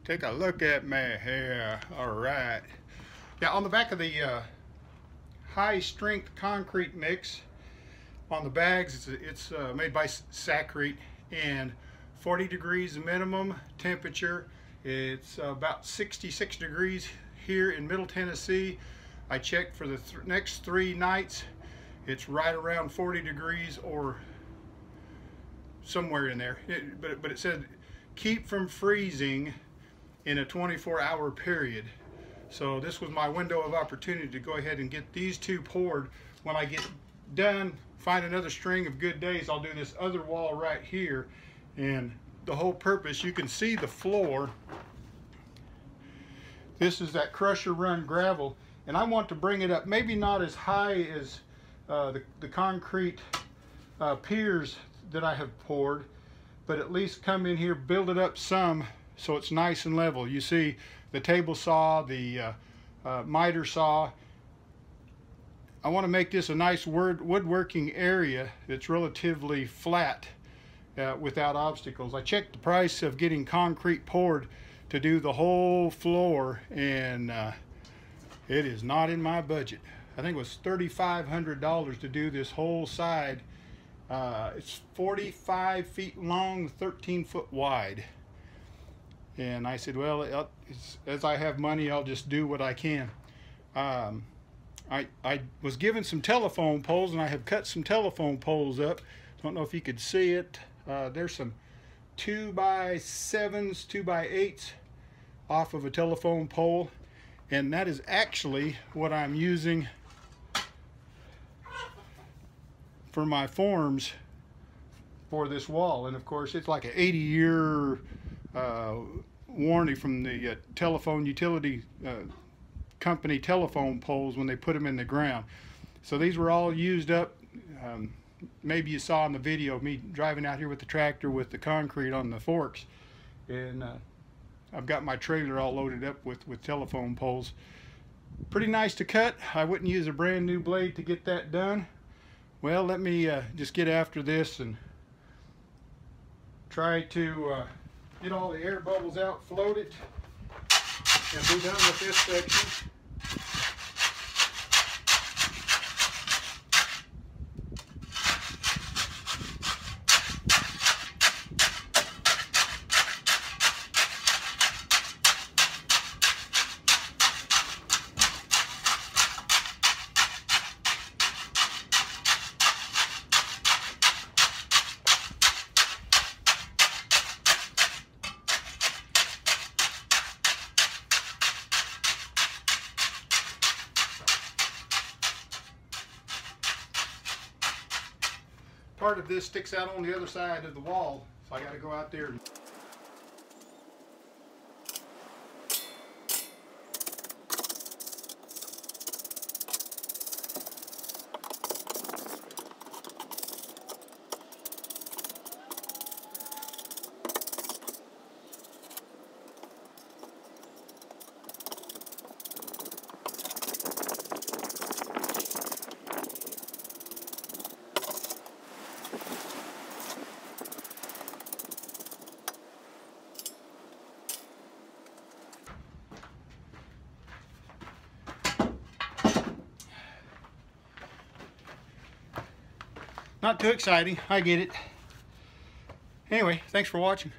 Take a look at me here. All right. Yeah, on the back of the high strength concrete mix, on the bags, it's made by Sacrete, and 40 degrees minimum temperature. It's about 66 degrees here in Middle Tennessee. I checked for the next 3 nights. It's right around 40 degrees or somewhere in there. But it said keep from freezing in a 24-hour period. So this was my window of opportunity to go ahead and get these 2 poured. When I get done, find another string of good days, I'll do this other wall right here. And the whole purpose, you can see the floor. This is that crusher run gravel, and I want to bring it up, maybe not as high as the concrete piers that I have poured, but at least come in here, build it up some so it's nice and level. You see the table saw, the miter saw. I want to make this a nice woodworking area that's relatively flat without obstacles. I checked the price of getting concrete poured to do the whole floor, and it is not in my budget. I think it was $3,500 to do this whole side. It's 45 feet long, 13 foot wide. And I said, well, as I have money, I'll just do what I can. I was given some telephone poles, and I have cut some telephone poles up. Don't know if you could see it. There's some 2x7s, 2x8s off of a telephone pole, and that is actually what I'm using for my forms for this wall. And of course, it's like an 80-year warranty from the telephone utility company telephone poles when they put them in the ground. So these were all used up. Maybe you saw in the video of me driving out here with the tractor with the concrete on the forks, and I've got my trailer all loaded up with telephone poles. Pretty nice to cut. I wouldn't use a brand new blade to get that done. Well, let me just get after this and try to get all the air bubbles out, float it, and be done with this section. Part of this sticks out on the other side of the wall, so I got to go out there and not too exciting, I get it. Anyway, thanks for watching.